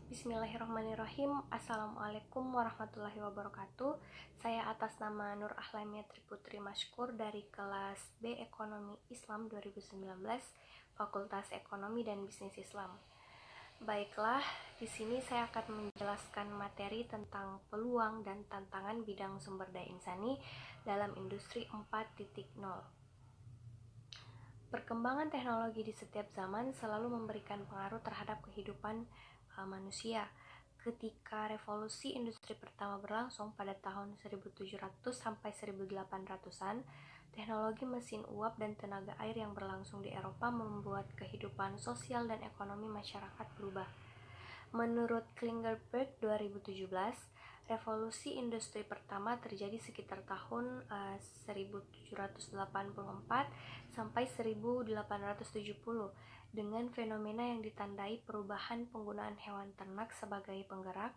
Bismillahirrahmanirrahim. Assalamualaikum warahmatullahi wabarakatuh. Saya atas nama Nur Ahlamia Triputri Mashkur dari kelas B Ekonomi Islam 2019, Fakultas Ekonomi dan Bisnis Islam. Baiklah, di sini saya akan menjelaskan materi tentang peluang dan tantangan bidang sumber daya insani dalam industri 4.0. Perkembangan teknologi di setiap zaman selalu memberikan pengaruh terhadap kehidupan manusia. Ketika revolusi industri pertama berlangsung pada tahun 1700 sampai 1800-an, teknologi mesin uap dan tenaga air yang berlangsung di Eropa membuat kehidupan sosial dan ekonomi masyarakat berubah. Menurut Klingenberg 2017, revolusi industri pertama terjadi sekitar tahun 1784 sampai 1870 dengan fenomena yang ditandai perubahan penggunaan hewan ternak sebagai penggerak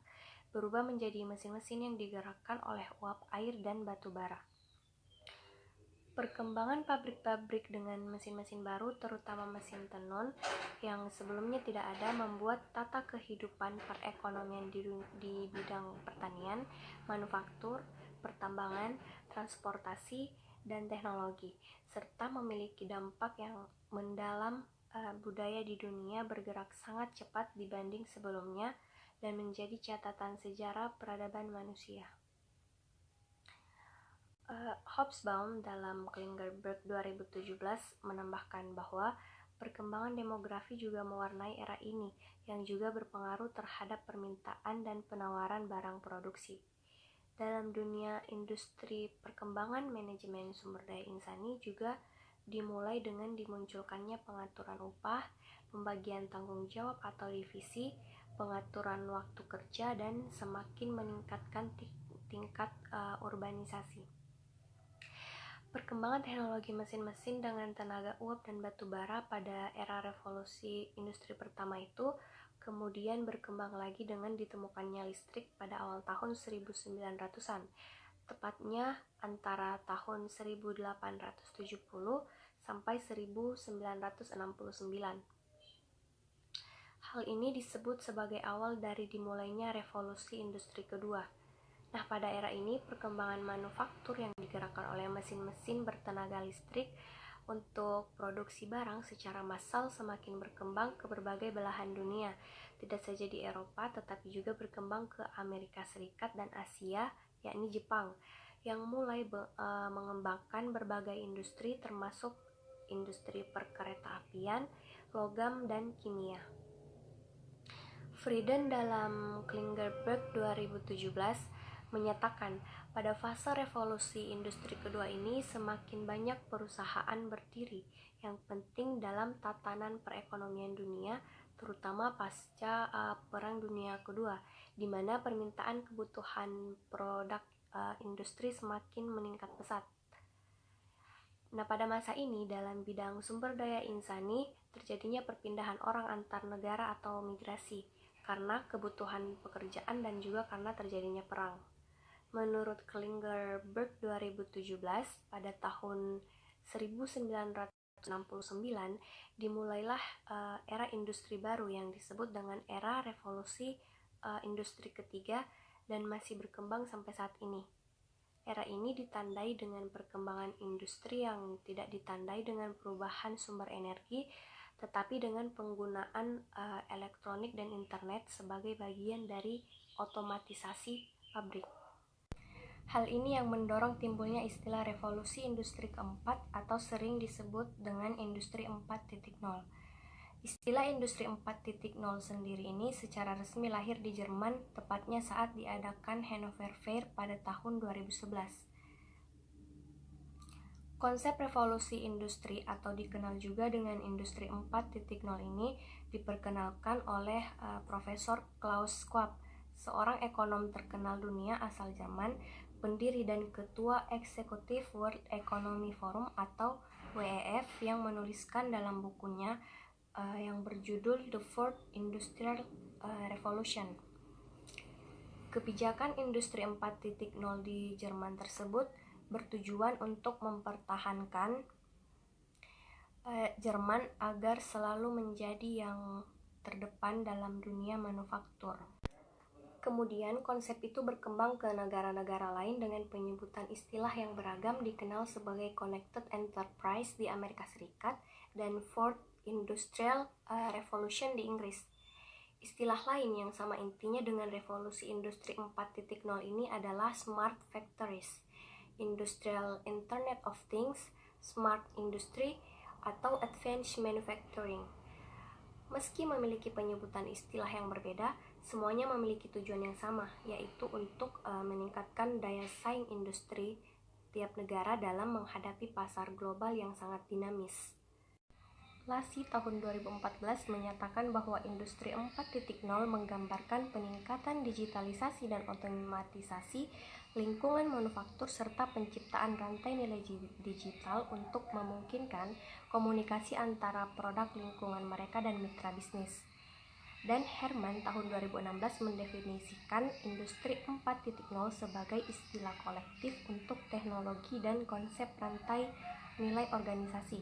berubah menjadi mesin-mesin yang digerakkan oleh uap air dan batu bara. Perkembangan pabrik-pabrik dengan mesin-mesin baru, terutama mesin tenun yang sebelumnya tidak ada, membuat tata kehidupan perekonomian di bidang pertanian, manufaktur, pertambangan, transportasi, dan teknologi, serta memiliki dampak yang mendalam. Budaya di dunia bergerak sangat cepat dibanding sebelumnya dan menjadi catatan sejarah peradaban manusia. Hobsbawm dalam Klingenberg 2017 menambahkan bahwa perkembangan demografi juga mewarnai era ini, yang juga berpengaruh terhadap permintaan dan penawaran barang produksi. Dalam dunia industri, perkembangan manajemen sumber daya insani juga dimulai dengan dimunculkannya pengaturan upah, pembagian tanggung jawab atau divisi, pengaturan waktu kerja, dan semakin meningkatkan tingkat urbanisasi. Perkembangan teknologi mesin-mesin dengan tenaga uap dan batu bara pada era revolusi industri pertama itu kemudian berkembang lagi dengan ditemukannya listrik pada awal tahun 1900-an, tepatnya antara tahun 1870 sampai 1969. Hal ini disebut sebagai awal dari dimulainya revolusi industri kedua. Nah, pada era ini perkembangan manufaktur yang digerakkan oleh mesin-mesin bertenaga listrik untuk produksi barang secara massal semakin berkembang ke berbagai belahan dunia, tidak saja di Eropa tetapi juga berkembang ke Amerika Serikat dan Asia, yakni Jepang, yang mulai mengembangkan berbagai industri termasuk industri perkeretaapian, logam, dan kimia. Frieden dalam Klingenberg 2017 menyatakan pada fase revolusi industri kedua ini semakin banyak perusahaan berdiri yang penting dalam tatanan perekonomian dunia, terutama pasca Perang Dunia Kedua, di mana permintaan kebutuhan produk industri semakin meningkat pesat. Nah, pada masa ini dalam bidang sumber daya insani terjadinya perpindahan orang antar negara atau migrasi karena kebutuhan pekerjaan dan juga karena terjadinya perang. Menurut Klingenberg 2017, pada tahun 1969 dimulailah era industri baru yang disebut dengan era revolusi industri ketiga dan masih berkembang sampai saat ini. Era ini ditandai dengan perkembangan industri yang tidak ditandai dengan perubahan sumber energi, tetapi dengan penggunaan elektronik dan internet sebagai bagian dari otomatisasi pabrik. Hal ini yang mendorong timbulnya istilah revolusi industri keempat atau sering disebut dengan industri 4.0. Istilah industri 4.0 sendiri ini secara resmi lahir di Jerman, tepatnya saat diadakan Hannover Fair pada tahun 2011. Konsep revolusi industri atau dikenal juga dengan industri 4.0 ini diperkenalkan oleh Profesor Klaus Schwab, seorang ekonom terkenal dunia asal Jerman, pendiri dan ketua eksekutif World Economic Forum atau WEF, yang menuliskan dalam bukunya yang berjudul The Fourth Industrial Revolution. Kebijakan industri 4.0 di Jerman tersebut bertujuan untuk mempertahankan Jerman agar selalu menjadi yang terdepan dalam dunia manufaktur. Kemudian konsep itu berkembang ke negara-negara lain dengan penyebutan istilah yang beragam dikenal sebagai Connected Enterprise di Amerika Serikat dan Fourth Industrial Revolution di Inggris. Istilah lain yang sama intinya dengan revolusi industri 4.0 ini adalah Smart Factories, Industrial Internet of Things, Smart Industry, atau Advanced Manufacturing. Meski memiliki penyebutan istilah yang berbeda, semuanya memiliki tujuan yang sama, yaitu untuk meningkatkan daya saing industri tiap negara dalam menghadapi pasar global yang sangat dinamis. LASI tahun 2014 menyatakan bahwa industri 4.0 menggambarkan peningkatan digitalisasi dan otomatisasi lingkungan manufaktur serta penciptaan rantai nilai digital untuk memungkinkan komunikasi antara produk lingkungan mereka dan mitra bisnis. Dan Herman tahun 2016 mendefinisikan industri 4.0 sebagai istilah kolektif untuk teknologi dan konsep rantai nilai organisasi.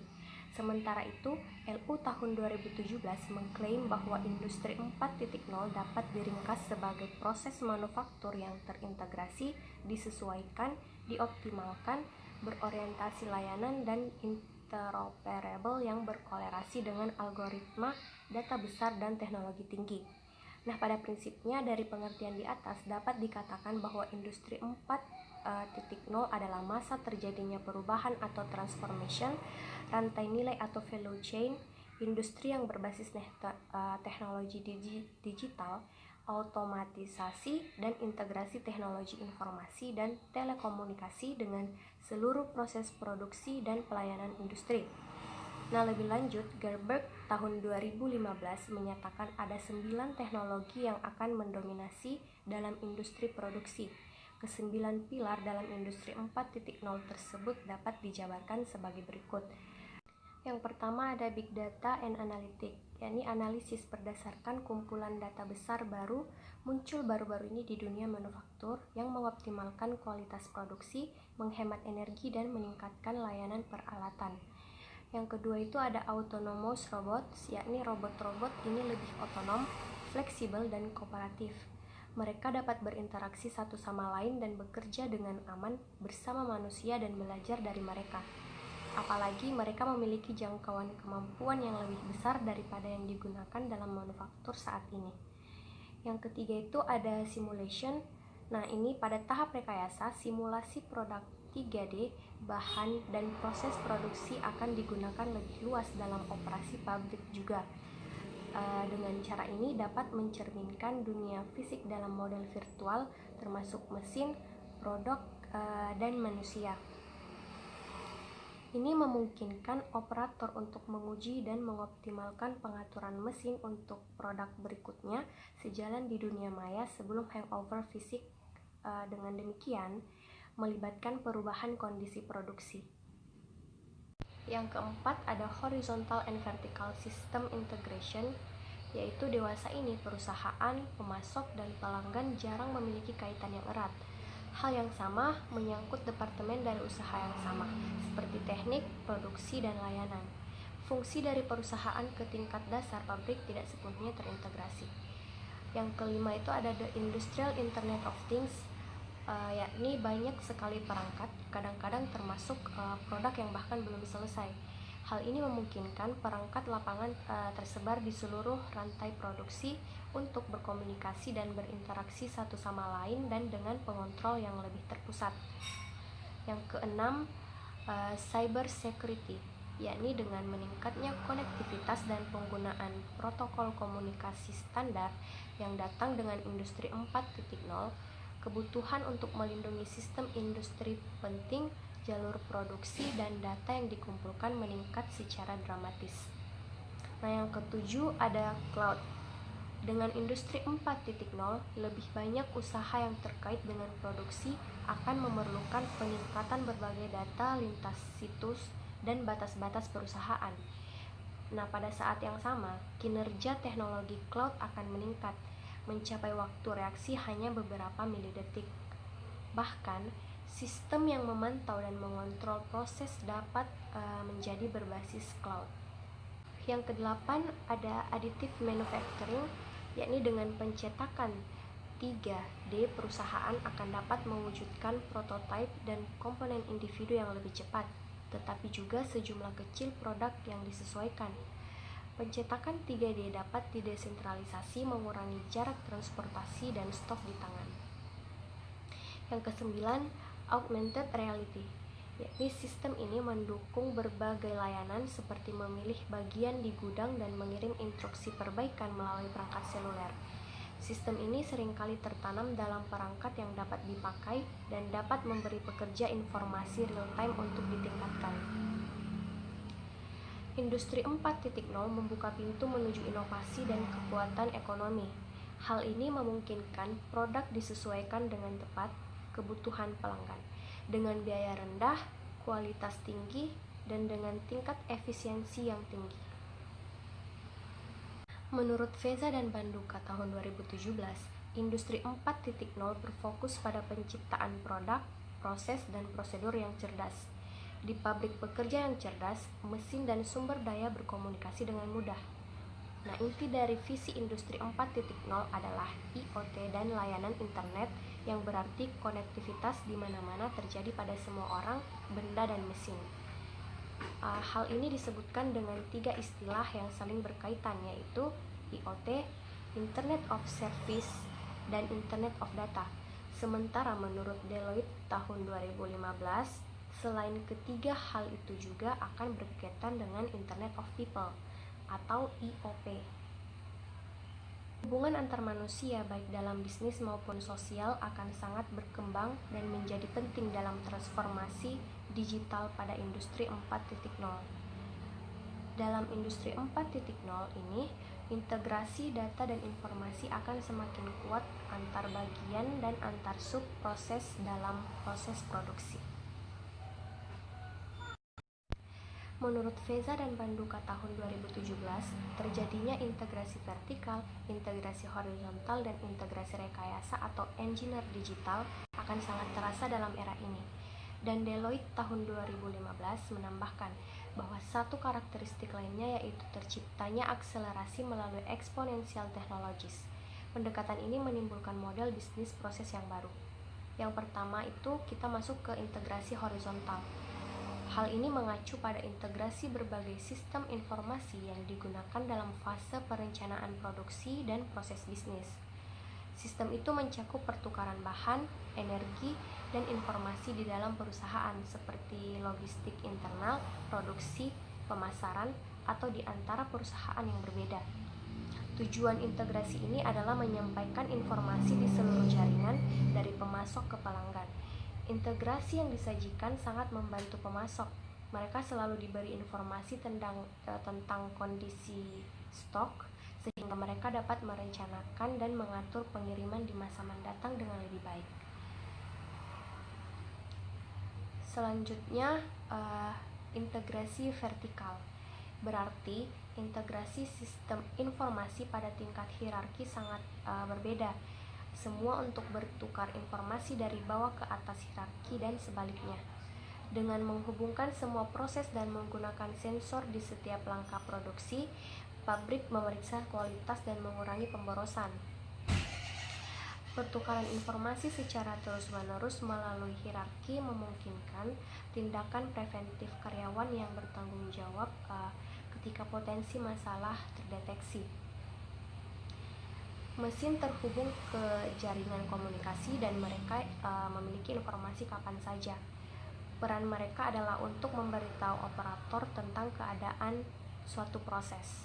Sementara itu, LU tahun 2017 mengklaim bahwa industri 4.0 dapat diringkas sebagai proses manufaktur yang terintegrasi, disesuaikan, dioptimalkan, berorientasi layanan, dan interoperable yang berkorelasi dengan algoritma, data besar, dan teknologi tinggi. Nah, pada prinsipnya dari pengertian di atas dapat dikatakan bahwa industri 4.0 adalah masa terjadinya perubahan atau transformation, rantai nilai atau value chain, industri yang berbasis teknologi digital, automatisasi, dan integrasi teknologi informasi dan telekomunikasi dengan seluruh proses produksi dan pelayanan industri. Nah, lebih lanjut, Gerberg tahun 2015 menyatakan ada 9 teknologi yang akan mendominasi dalam industri produksi. Kesembilan pilar dalam industri 4.0 tersebut dapat dijabarkan sebagai berikut. Yang pertama ada Big Data and Analytics, yakni analisis berdasarkan kumpulan data besar muncul baru-baru ini di dunia manufaktur yang mengoptimalkan kualitas produksi, menghemat energi, dan meningkatkan layanan peralatan. Yang kedua itu ada Autonomous Robots, yakni robot-robot ini lebih otonom, fleksibel, dan kooperatif. Mereka dapat berinteraksi satu sama lain dan bekerja dengan aman bersama manusia dan belajar dari mereka. Apalagi mereka memiliki jangkauan kemampuan yang lebih besar daripada yang digunakan dalam manufaktur saat ini. Yang ketiga itu ada simulation. Nah, ini pada tahap rekayasa, simulasi produk 3D, bahan, dan proses produksi akan digunakan lebih luas dalam operasi pabrik juga. Dengan cara ini dapat mencerminkan dunia fisik dalam model virtual, termasuk mesin, produk, dan manusia. Ini memungkinkan operator untuk menguji dan mengoptimalkan pengaturan mesin untuk produk berikutnya sejalan di dunia maya sebelum hangover fisik. Dengan demikian, melibatkan perubahan kondisi produksi. Yang keempat ada horizontal and vertical system integration, yaitu dewasa ini perusahaan, pemasok, dan pelanggan jarang memiliki kaitan yang erat. Hal yang sama menyangkut departemen dari usaha yang sama, seperti teknik, produksi, dan layanan. Fungsi dari perusahaan ke tingkat dasar pabrik tidak sepenuhnya terintegrasi. Yang kelima itu ada the Industrial Internet of Things, yakni banyak sekali perangkat, kadang-kadang termasuk produk yang bahkan belum selesai. Hal ini memungkinkan perangkat lapangan tersebar di seluruh rantai produksi untuk berkomunikasi dan berinteraksi satu sama lain dan dengan pengontrol yang lebih terpusat. Yang keenam, cyber security, yakni dengan meningkatnya konektivitas dan penggunaan protokol komunikasi standar yang datang dengan industri 4.0, kebutuhan untuk melindungi sistem industri penting, jalur produksi, dan data yang dikumpulkan meningkat secara dramatis. Nah, yang ketujuh ada cloud. Dengan industri 4.0, lebih banyak usaha yang terkait dengan produksi akan memerlukan peningkatan berbagai data lintas situs dan batas-batas perusahaan. Nah, pada saat yang sama, kinerja teknologi cloud akan meningkat, mencapai waktu reaksi hanya beberapa milidetik. Bahkan, sistem yang memantau dan mengontrol proses dapat menjadi berbasis cloud. Yang kedelapan ada additive manufacturing, yakni dengan pencetakan 3D perusahaan akan dapat mewujudkan prototipe dan komponen individu yang lebih cepat, tetapi juga sejumlah kecil produk yang disesuaikan. Pencetakan 3D dapat didesentralisasi, mengurangi jarak transportasi dan stok di tangan. Yang kesembilan, augmented reality, yakni sistem ini mendukung berbagai layanan seperti memilih bagian di gudang dan mengirim instruksi perbaikan melalui perangkat seluler. Sistem ini seringkali tertanam dalam perangkat yang dapat dipakai dan dapat memberi pekerja informasi real-time untuk ditingkatkan. Industri 4.0 membuka pintu menuju inovasi dan kekuatan ekonomi. Hal ini memungkinkan produk disesuaikan dengan tepat kebutuhan pelanggan, dengan biaya rendah, kualitas tinggi, dan dengan tingkat efisiensi yang tinggi. Menurut Veza dan Banduka tahun 2017, Industri 4.0 berfokus pada penciptaan produk, proses, dan prosedur yang cerdas. Di pabrik pekerja yang cerdas, mesin dan sumber daya berkomunikasi dengan mudah. Nah, inti dari visi Industri 4.0 adalah IoT dan layanan internet, yang berarti konektivitas di mana-mana terjadi pada semua orang, benda, dan mesin. Hal ini disebutkan dengan 3 istilah yang saling berkaitan, yaitu IoT, Internet of Service, dan Internet of Data. Sementara menurut Deloitte tahun 2015, selain ketiga hal itu juga akan berkaitan dengan Internet of People atau IOP. Hubungan antar manusia baik dalam bisnis maupun sosial akan sangat berkembang dan menjadi penting dalam transformasi digital pada industri 4.0. Dalam industri 4.0 ini, integrasi data dan informasi akan semakin kuat antar bagian dan antar sub proses dalam proses produksi. Menurut Veza dan Banduka tahun 2017, terjadinya integrasi vertikal, integrasi horizontal, dan integrasi rekayasa atau engineer digital akan sangat terasa dalam era ini. Dan Deloitte tahun 2015 menambahkan bahwa satu karakteristik lainnya yaitu terciptanya akselerasi melalui eksponensial teknologis. Pendekatan ini menimbulkan model bisnis proses yang baru. Yang pertama itu kita masuk ke integrasi horizontal. Hal ini mengacu pada integrasi berbagai sistem informasi yang digunakan dalam fase perencanaan produksi dan proses bisnis. Sistem itu mencakup pertukaran bahan, energi, dan informasi di dalam perusahaan seperti logistik internal, produksi, pemasaran, atau di antara perusahaan yang berbeda. Tujuan integrasi ini adalah menyampaikan informasi di seluruh jaringan dari pemasok ke pelanggan. Integrasi yang disajikan sangat membantu pemasok. Mereka selalu diberi informasi tentang kondisi stok, sehingga mereka dapat merencanakan dan mengatur pengiriman di masa mendatang dengan lebih baik. Selanjutnya, integrasi vertikal. Berarti integrasi sistem informasi pada tingkat hierarki sangat berbeda. Semua untuk bertukar informasi dari bawah ke atas hierarki dan sebaliknya. Dengan menghubungkan semua proses dan menggunakan sensor di setiap langkah produksi, pabrik memeriksa kualitas dan mengurangi pemborosan. Pertukaran informasi secara terus-menerus melalui hierarki memungkinkan tindakan preventif karyawan yang bertanggung jawab ketika potensi masalah terdeteksi. Mesin terhubung ke jaringan komunikasi dan mereka memiliki informasi kapan saja. Peran mereka adalah untuk memberitahu operator tentang keadaan suatu proses.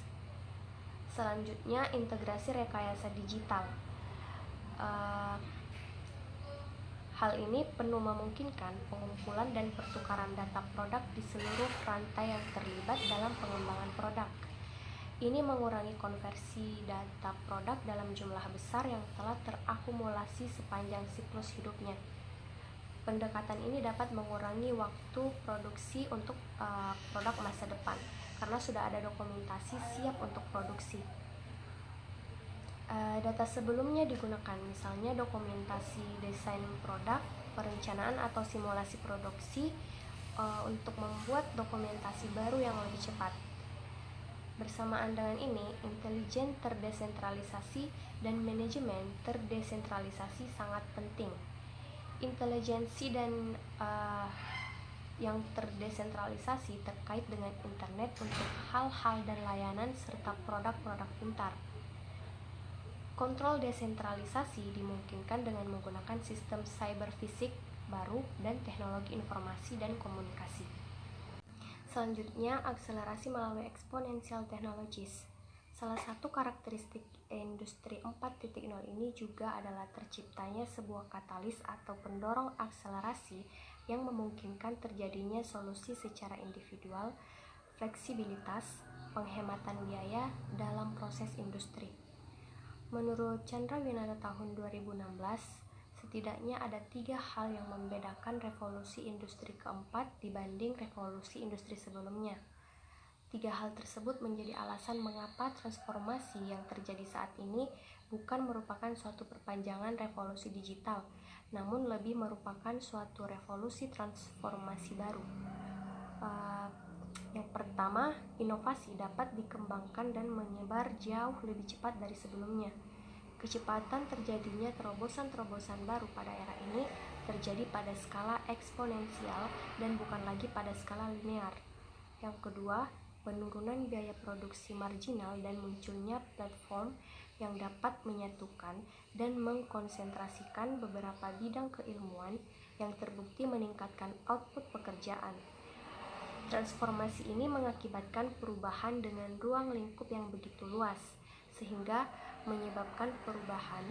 Selanjutnya, integrasi rekayasa digital. Hal ini penuh memungkinkan pengumpulan dan pertukaran data produk di seluruh rantai yang terlibat dalam pengembangan produk. Ini mengurangi konversi data produk dalam jumlah besar yang telah terakumulasi sepanjang siklus hidupnya. Pendekatan ini dapat mengurangi waktu produksi untuk produk masa depan, karena sudah ada dokumentasi siap untuk produksi. Data sebelumnya digunakan, misalnya dokumentasi desain produk, perencanaan atau simulasi produksi untuk membuat dokumentasi baru yang lebih cepat. Bersamaan dengan ini, intelijen terdesentralisasi dan manajemen terdesentralisasi sangat penting. Intelijensi dan yang terdesentralisasi terkait dengan internet untuk hal-hal dan layanan serta produk-produk pintar. Kontrol desentralisasi dimungkinkan dengan menggunakan sistem cyber fisik baru dan teknologi informasi dan komunikasi. Selanjutnya, akselerasi melalui exponential technologies. Salah satu karakteristik industri 4.0 ini juga adalah terciptanya sebuah katalis atau pendorong akselerasi yang memungkinkan terjadinya solusi secara individual, fleksibilitas, penghematan biaya dalam proses industri. Menurut Chandra Winata tahun 2016, setidaknya ada 3 hal yang membedakan revolusi industri keempat dibanding revolusi industri sebelumnya. 3 hal tersebut menjadi alasan mengapa transformasi yang terjadi saat ini bukan merupakan suatu perpanjangan revolusi digital, namun lebih merupakan suatu revolusi transformasi baru. Yang pertama, inovasi dapat dikembangkan dan menyebar jauh lebih cepat dari sebelumnya. Kecepatan terjadinya terobosan-terobosan baru pada era ini terjadi pada skala eksponensial dan bukan lagi pada skala linear. Yang kedua, penurunan biaya produksi marginal dan munculnya platform yang dapat menyatukan dan mengkonsentrasikan beberapa bidang keilmuan yang terbukti meningkatkan output pekerjaan. Transformasi ini mengakibatkan perubahan dengan ruang lingkup yang begitu luas, sehingga menyebabkan perubahan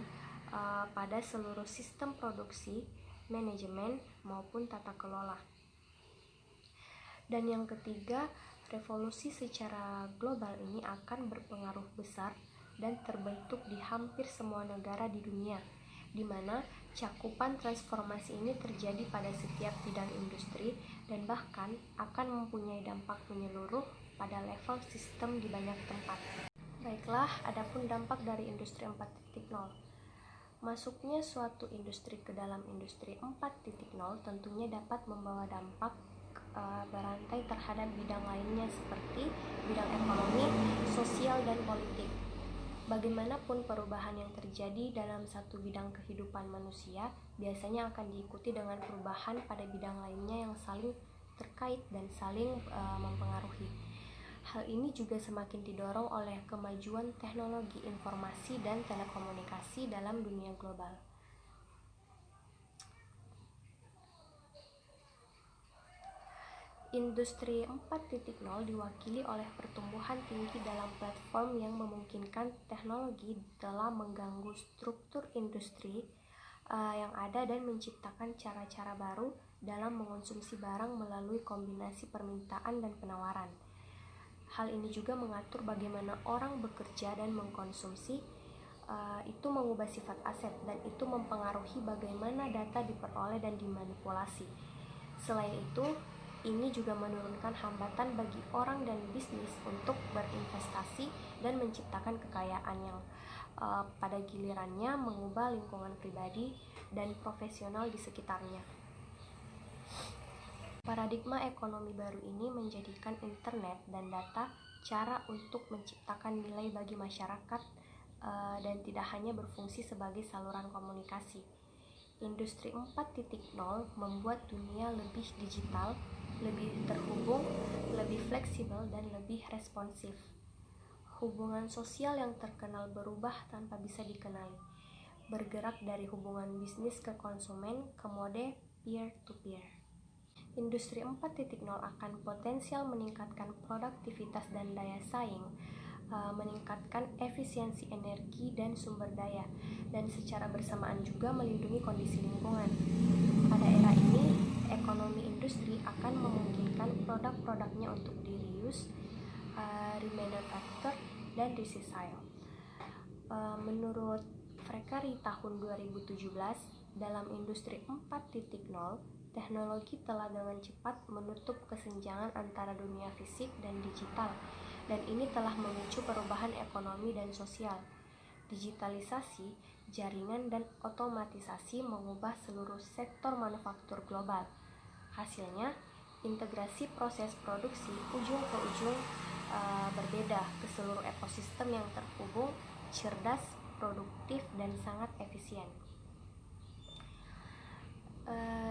pada seluruh sistem produksi, manajemen, maupun tata kelola. Dan yang ketiga, revolusi secara global ini akan berpengaruh besar dan terbentuk di hampir semua negara di dunia, di mana cakupan transformasi ini terjadi pada setiap bidang industri dan bahkan akan mempunyai dampak menyeluruh pada level sistem di banyak tempat. Baiklah, adapun dampak dari industri 4.0. Masuknya suatu industri ke dalam industri 4.0 tentunya dapat membawa dampak berantai terhadap bidang lainnya seperti bidang ekonomi, sosial, dan politik. Bagaimanapun perubahan yang terjadi dalam satu bidang kehidupan manusia biasanya akan diikuti dengan perubahan pada bidang lainnya yang saling terkait dan saling mempengaruhi. Hal ini juga semakin didorong oleh kemajuan teknologi informasi dan telekomunikasi dalam dunia global. Industri 4.0 diwakili oleh pertumbuhan tinggi dalam platform yang memungkinkan teknologi telah mengganggu struktur industri yang ada dan menciptakan cara-cara baru dalam mengonsumsi barang melalui kombinasi permintaan dan penawaran. Hal ini juga mengatur bagaimana orang bekerja dan mengkonsumsi, itu mengubah sifat aset dan itu mempengaruhi bagaimana data diperoleh dan dimanipulasi. Selain itu, ini juga menurunkan hambatan bagi orang dan bisnis untuk berinvestasi dan menciptakan kekayaan yang pada gilirannya mengubah lingkungan pribadi dan profesional di sekitarnya. Paradigma ekonomi baru ini menjadikan internet dan data cara untuk menciptakan nilai bagi masyarakat dan tidak hanya berfungsi sebagai saluran komunikasi. Industri 4.0 membuat dunia lebih digital, lebih terhubung, lebih fleksibel, dan lebih responsif. Hubungan sosial yang terkenal berubah tanpa bisa dikenali, bergerak dari hubungan bisnis ke konsumen ke mode peer-to-peer. Industri 4.0 akan potensial meningkatkan produktivitas dan daya saing, meningkatkan efisiensi energi dan sumber daya, dan secara bersamaan juga melindungi kondisi lingkungan. Pada era ini, ekonomi industri akan memungkinkan produk-produknya untuk di-reuse, remanufacture, dan recycle. Menurut Frekari tahun 2017, dalam industri 4.0, teknologi telah dengan cepat menutup kesenjangan antara dunia fisik dan digital, dan ini telah memicu perubahan ekonomi dan sosial. Digitalisasi, jaringan, dan otomatisasi mengubah seluruh sektor manufaktur global. Hasilnya, integrasi proses produksi ujung ke ujung berbeda ke seluruh ekosistem yang terhubung, cerdas, produktif, dan sangat efisien.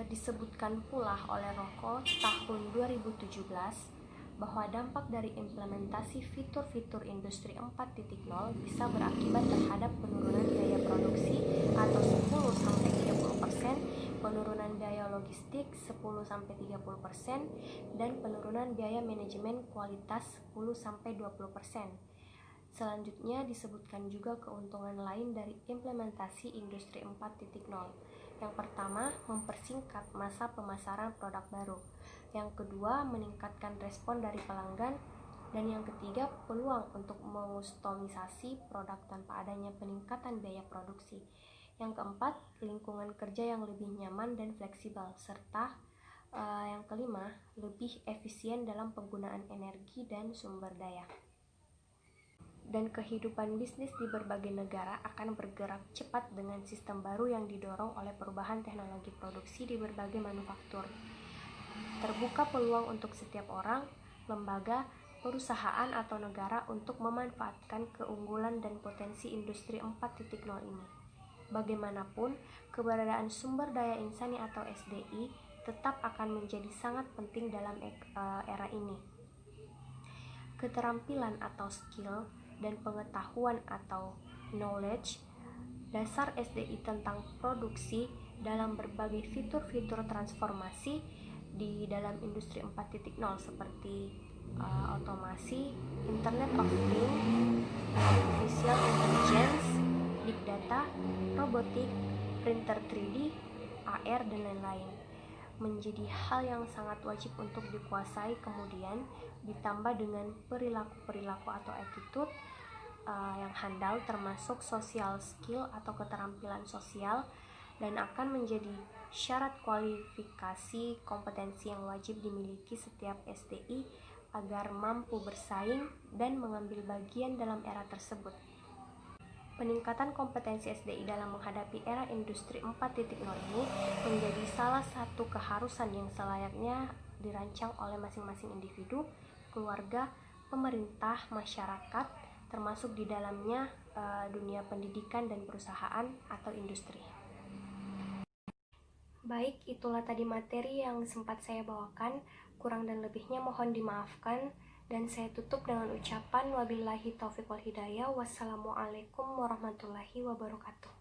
Disebutkan pula oleh Rocco tahun 2017 bahwa dampak dari implementasi fitur-fitur industri 4.0 bisa berakibat terhadap penurunan biaya produksi atau 10-30%, penurunan biaya logistik 10-30%, dan penurunan biaya manajemen kualitas 10-20%. Selanjutnya disebutkan juga keuntungan lain dari implementasi industri 4.0. Yang pertama, mempersingkat masa pemasaran produk baru. Yang kedua, meningkatkan respon dari pelanggan. Dan yang ketiga, peluang untuk mengustomisasi produk tanpa adanya peningkatan biaya produksi. Yang keempat, lingkungan kerja yang lebih nyaman dan fleksibel. Serta yang kelima, lebih efisien dalam penggunaan energi dan sumber daya. Dan kehidupan bisnis di berbagai negara akan bergerak cepat dengan sistem baru yang didorong oleh perubahan teknologi produksi di berbagai manufaktur. Terbuka peluang untuk setiap orang, lembaga, perusahaan atau negara untuk memanfaatkan keunggulan dan potensi industri 4.0 ini. Bagaimanapun, keberadaan sumber daya insani atau SDI tetap akan menjadi sangat penting dalam era ini. Keterampilan atau skill dan pengetahuan atau knowledge dasar SDI tentang produksi dalam berbagai fitur-fitur transformasi di dalam industri 4.0 seperti otomasi, Internet of Things, artificial intelligence, big data, robotik, printer 3D, AR, dan lain-lain menjadi hal yang sangat wajib untuk dikuasai, kemudian ditambah dengan perilaku-perilaku atau attitude yang handal, termasuk social skill atau keterampilan sosial, dan akan menjadi syarat kualifikasi kompetensi yang wajib dimiliki setiap SDI agar mampu bersaing dan mengambil bagian dalam era tersebut. Peningkatan kompetensi SDI dalam menghadapi era industri 4.0 ini menjadi salah satu keharusan yang selayaknya dirancang oleh masing-masing individu, keluarga, pemerintah, masyarakat, termasuk di dalamnya dunia pendidikan dan perusahaan atau industri. Baik, itulah tadi materi yang sempat saya bawakan. Kurang dan lebihnya mohon dimaafkan. Dan saya tutup dengan ucapan wabillahi taufiq wal hidayah. Wassalamualaikum warahmatullahi wabarakatuh.